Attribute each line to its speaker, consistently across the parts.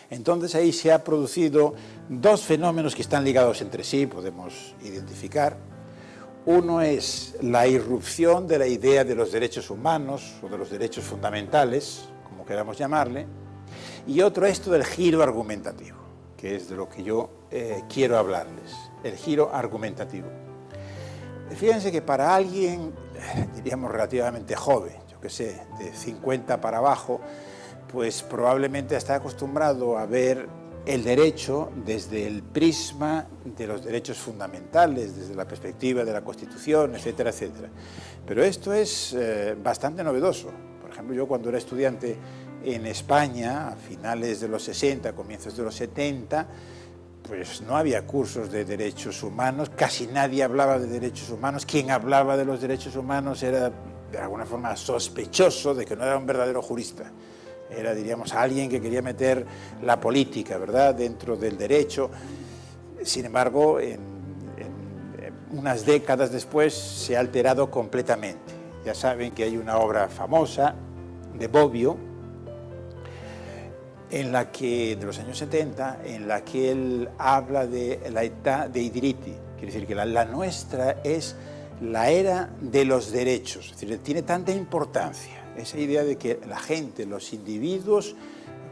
Speaker 1: Entonces ahí se ha producido dos fenómenos que están ligados entre sí, podemos identificar. Uno es la irrupción de la idea de los derechos humanos o de los derechos fundamentales, como queramos llamarle, y otro esto del giro argumentativo, que es de lo que yo quiero hablarles, el giro argumentativo. Fíjense que para alguien, diríamos relativamente joven, yo qué sé, de 50 para abajo, pues probablemente está acostumbrado a ver el derecho desde el prisma de los derechos fundamentales, desde la perspectiva de la Constitución, etcétera, etcétera. Pero esto es bastante novedoso. Por ejemplo, yo cuando era estudiante en España, a finales de los 60, comienzos de los 70, pues no había cursos de derechos humanos, casi nadie hablaba de derechos humanos. Quien hablaba de los derechos humanos era, de alguna forma, sospechoso de que no era un verdadero jurista. Era, diríamos, alguien que quería meter la política, ¿verdad?, dentro del derecho. Sin embargo, unas décadas después se ha alterado completamente. Ya saben que hay una obra famosa de Bobbio, de los años 70, en la que él habla de la età dei diritti. Quiere decir que la nuestra es la era de los derechos. Es decir, tiene tanta importancia esa idea de que la gente, los individuos,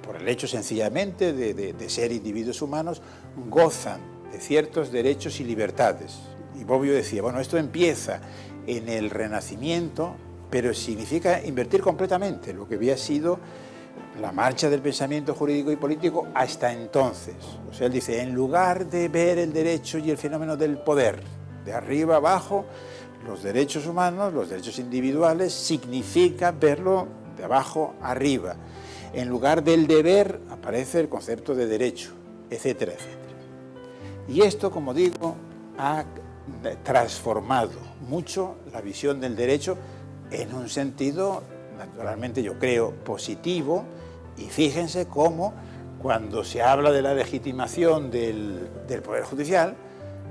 Speaker 1: por el hecho sencillamente de ser individuos humanos, gozan de ciertos derechos y libertades. Y Bobbio decía, bueno, esto empieza en el Renacimiento, pero significa invertir completamente lo que había sido la marcha del pensamiento jurídico y político hasta entonces. O sea, él dice, en lugar de ver el derecho y el fenómeno del poder, de arriba abajo, los derechos humanos, los derechos individuales, significa verlo de abajo arriba. En lugar del deber aparece el concepto de derecho, etcétera, etcétera. Y esto, como digo, ha transformado mucho la visión del derecho en un sentido, naturalmente yo creo, positivo. Y fíjense cómo cuando se habla de la legitimación del Poder Judicial,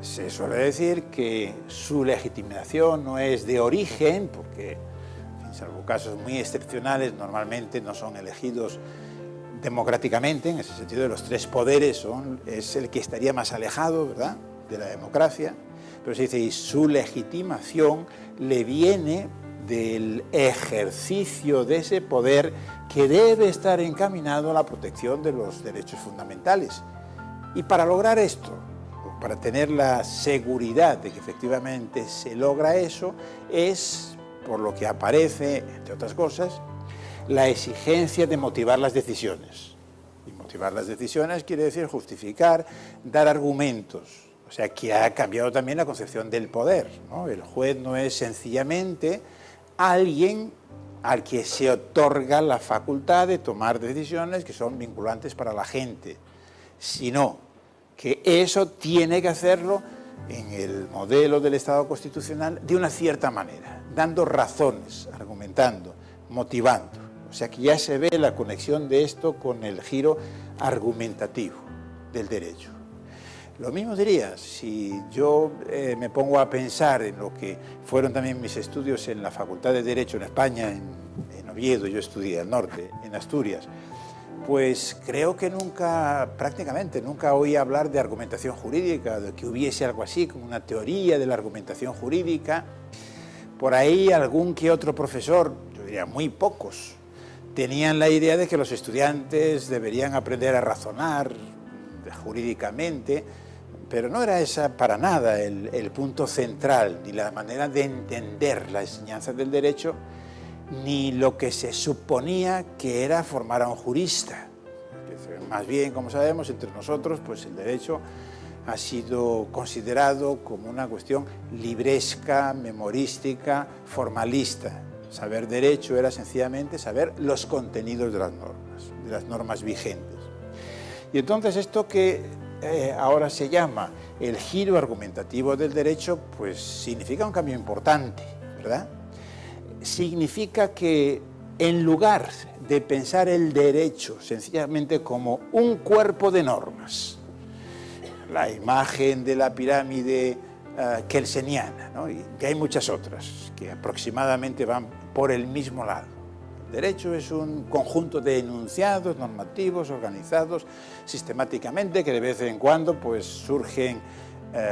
Speaker 1: se suele decir que su legitimación no es de origen, porque, salvo casos muy excepcionales, normalmente no son elegidos democráticamente. En ese sentido, de los tres poderes es el que estaría más alejado, ¿verdad?, de la democracia. Pero se dice, y su legitimación le viene del ejercicio de ese poder que debe estar encaminado a la protección de los derechos fundamentales. Y para lograr esto, para tener la seguridad de que efectivamente se logra eso, es, por lo que aparece, entre otras cosas, la exigencia de motivar las decisiones. Y motivar las decisiones quiere decir justificar, dar argumentos. O sea, que ha cambiado también la concepción del poder, ¿no? El juez no es sencillamente alguien al que se otorga la facultad de tomar decisiones que son vinculantes para la gente, sino que eso tiene que hacerlo en el modelo del Estado constitucional de una cierta manera, dando razones, argumentando, motivando. O sea que ya se ve la conexión de esto con el giro argumentativo del derecho. Lo mismo diría, si yo me pongo a pensar en lo que fueron también mis estudios en la Facultad de Derecho en España, en Oviedo, yo estudié al norte, en Asturias, pues creo que prácticamente nunca oí hablar de argumentación jurídica, de que hubiese algo así como una teoría de la argumentación jurídica. Por ahí algún que otro profesor, yo diría muy pocos, tenían la idea de que los estudiantes deberían aprender a razonar jurídicamente, pero no era esa para nada el punto central, ni la manera de entender la enseñanza del derecho, ni lo que se suponía que era formar a un jurista. Más bien, como sabemos, entre nosotros, pues el derecho ha sido considerado como una cuestión libresca, memorística, formalista. Saber derecho era sencillamente saber los contenidos de las normas vigentes. Y entonces esto que ahora se llama el giro argumentativo del derecho, pues significa un cambio importante, ¿verdad? Significa que en lugar de pensar el derecho sencillamente como un cuerpo de normas, la imagen de la pirámide kelseniana, ¿no? Y que hay muchas otras que aproximadamente van por el mismo lado. Derecho es un conjunto de enunciados normativos organizados sistemáticamente que de vez en cuando pues surgen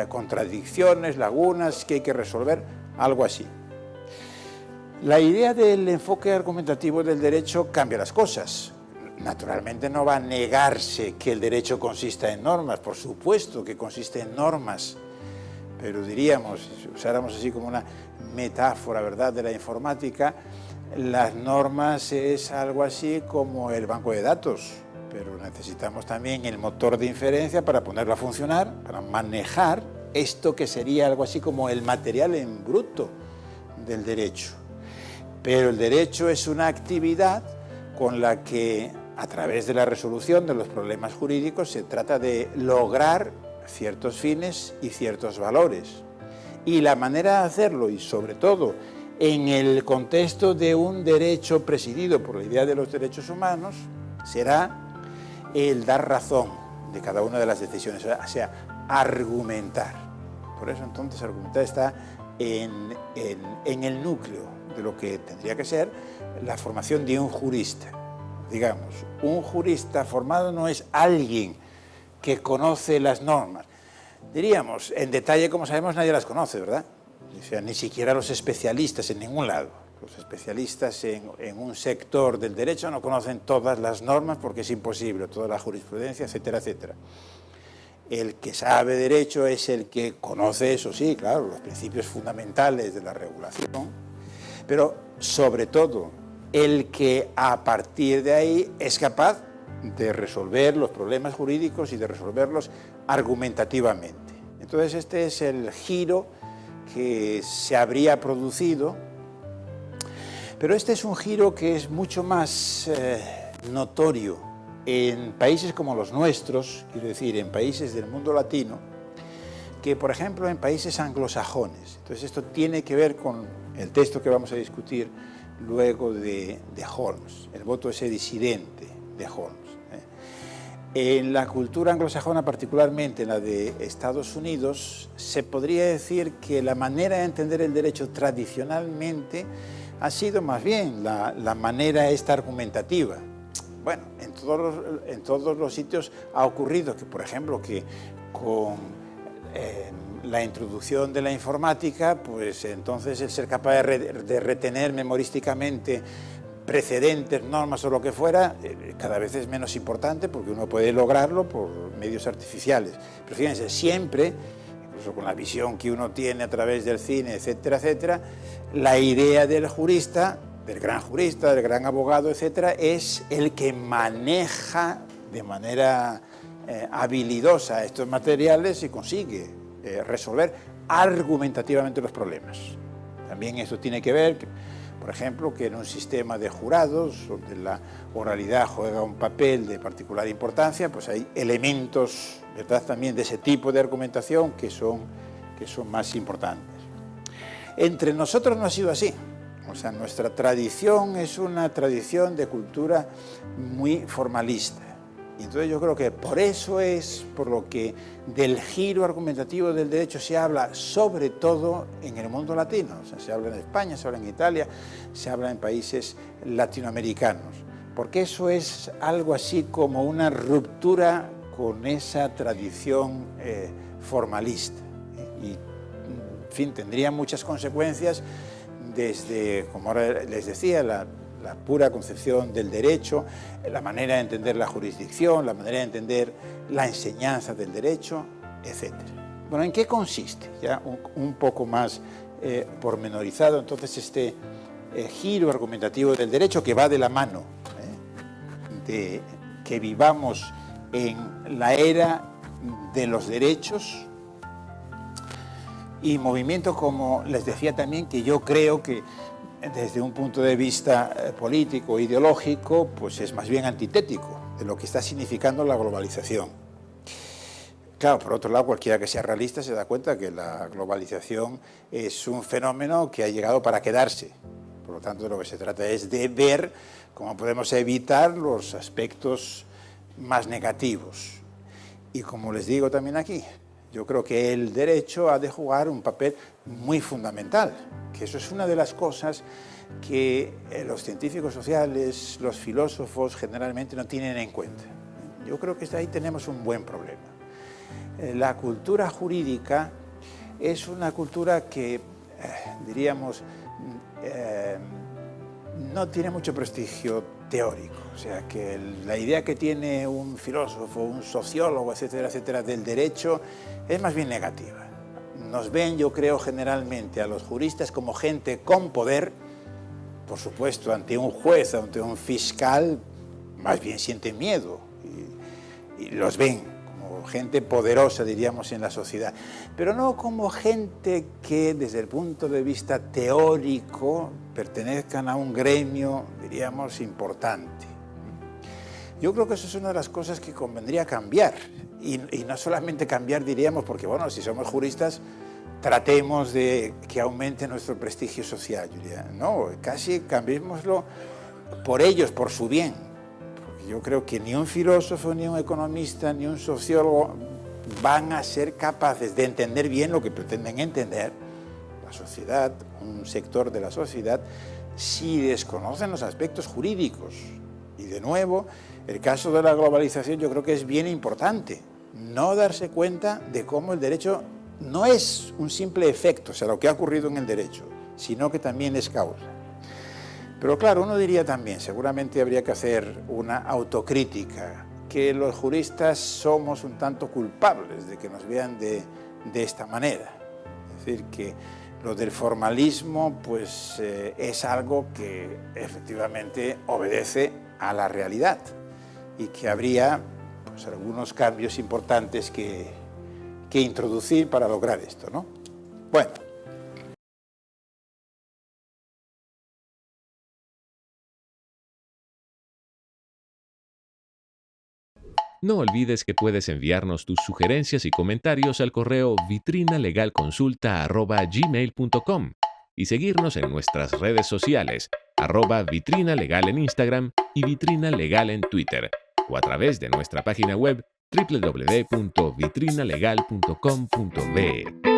Speaker 1: contradicciones, lagunas que hay que resolver, algo así. La idea del enfoque argumentativo del derecho cambia las cosas. Naturalmente no va a negarse que el derecho consista en normas, por supuesto que consiste en normas, pero diríamos, si usáramos así como una metáfora, ¿verdad?, de la informática, las normas es algo así como el banco de datos, pero necesitamos también el motor de inferencia para ponerlo a funcionar, para manejar esto que sería algo así como el material en bruto del derecho. Pero el derecho es una actividad con la que, a través de la resolución de los problemas jurídicos, se trata de lograr ciertos fines y ciertos valores. Y la manera de hacerlo, y sobre todo en el contexto de un derecho presidido por la idea de los derechos humanos, será el dar razón de cada una de las decisiones, o sea, argumentar. Por eso entonces argumentar está en el núcleo de lo que tendría que ser la formación de un jurista. Digamos, un jurista formado no es alguien que conoce las normas. Diríamos, en detalle, como sabemos, nadie las conoce, ¿verdad? O sea, ni siquiera los especialistas en ningún lado. Los especialistas en un sector del derecho no conocen todas las normas porque es imposible, toda la jurisprudencia, etcétera, etcétera. El que sabe derecho es el que conoce, eso sí, claro, los principios fundamentales de la regulación, pero sobre todo el que a partir de ahí es capaz de resolver los problemas jurídicos y de resolverlos argumentativamente. Entonces este es el giro que se habría producido, pero este es un giro que es mucho más notorio en países como los nuestros, quiero decir, en países del mundo latino, que por ejemplo en países anglosajones. Entonces esto tiene que ver con el texto que vamos a discutir luego de Holmes, el voto ese disidente de Holmes. En la cultura anglosajona, particularmente en la de Estados Unidos, se podría decir que la manera de entender el derecho tradicionalmente ha sido más bien la manera esta argumentativa. Bueno, en todos los sitios ha ocurrido que, por ejemplo, que con la introducción de la informática, pues entonces el ser capaz de retener memorísticamente precedentes, normas o lo que fuera, cada vez es menos importante porque uno puede lograrlo por medios artificiales. Pero fíjense, siempre, incluso con la visión que uno tiene a través del cine, etcétera, etcétera, la idea del jurista, del gran abogado, etcétera, es el que maneja de manera habilidosa estos materiales y consigue resolver argumentativamente los problemas. También esto tiene que ver, por ejemplo, que en un sistema de jurados, donde la oralidad juega un papel de particular importancia, pues hay elementos, ¿verdad?, también de ese tipo de argumentación que son más importantes. Entre nosotros no ha sido así. O sea, nuestra tradición es una tradición de cultura muy formalista. Y entonces yo creo que por eso es por lo que del giro argumentativo del derecho se habla sobre todo en el mundo latino. O sea, se habla en España, se habla en Italia, se habla en países latinoamericanos. Porque eso es algo así como una ruptura con esa tradición formalista. Y, en fin, tendría muchas consecuencias desde, como ahora les decía, la pura concepción del derecho, la manera de entender la jurisdicción, la manera de entender la enseñanza del derecho, etc. Bueno, ¿en qué consiste? Ya un poco más pormenorizado, entonces, este giro argumentativo del derecho que va de la mano de que vivamos en la era de los derechos y movimiento, como les decía también, que yo creo que desde un punto de vista político, ideológico, pues es más bien antitético de lo que está significando la globalización. Claro, por otro lado, cualquiera que sea realista se da cuenta que la globalización es un fenómeno que ha llegado para quedarse. Por lo tanto, de lo que se trata es de ver cómo podemos evitar los aspectos más negativos. Y como les digo también aquí, Yo creo que el derecho ha de jugar un papel muy fundamental, que eso es una de las cosas que los científicos sociales, los filósofos generalmente no tienen en cuenta. Yo creo que ahí tenemos un buen problema. La cultura jurídica es una cultura que, diríamos, no tiene mucho prestigio teórico. O sea, que la idea que tiene un filósofo, un sociólogo, etcétera, etcétera, del derecho es más bien negativa. Nos ven, yo creo, generalmente a los juristas como gente con poder. Por supuesto, ante un juez, ante un fiscal, más bien sienten miedo y los ven como gente poderosa, diríamos, en la sociedad, pero no como gente que desde el punto de vista teórico pertenezcan a un gremio, diríamos, importante. Yo creo que eso es una de las cosas que convendría cambiar, y no solamente cambiar, diríamos, porque bueno, si somos juristas, tratemos de que aumente nuestro prestigio social, Julia. No, casi cambiémoslo por ellos, por su bien. Porque yo creo que ni un filósofo, ni un economista, ni un sociólogo van a ser capaces de entender bien lo que pretenden entender la sociedad, un sector de la sociedad, si desconocen los aspectos jurídicos. Y de nuevo, el caso de la globalización yo creo que es bien importante. No darse cuenta de cómo el derecho no es un simple efecto, o sea, lo que ha ocurrido en el derecho, sino que también es causa. Pero claro, uno diría también, seguramente habría que hacer una autocrítica, que los juristas somos un tanto culpables de que nos vean de esta manera. Es decir, que lo del formalismo pues, es algo que efectivamente obedece a la realidad y que habría pues, algunos cambios importantes que introducir para lograr esto, ¿no? Bueno.
Speaker 2: No olvides que puedes enviarnos tus sugerencias y comentarios al correo vitrinalegalconsulta@gmail.com y seguirnos en nuestras redes sociales, @vitrinalegal en Instagram y Vitrina Legal en Twitter, o a través de nuestra página web www.vitrinalegal.com.be.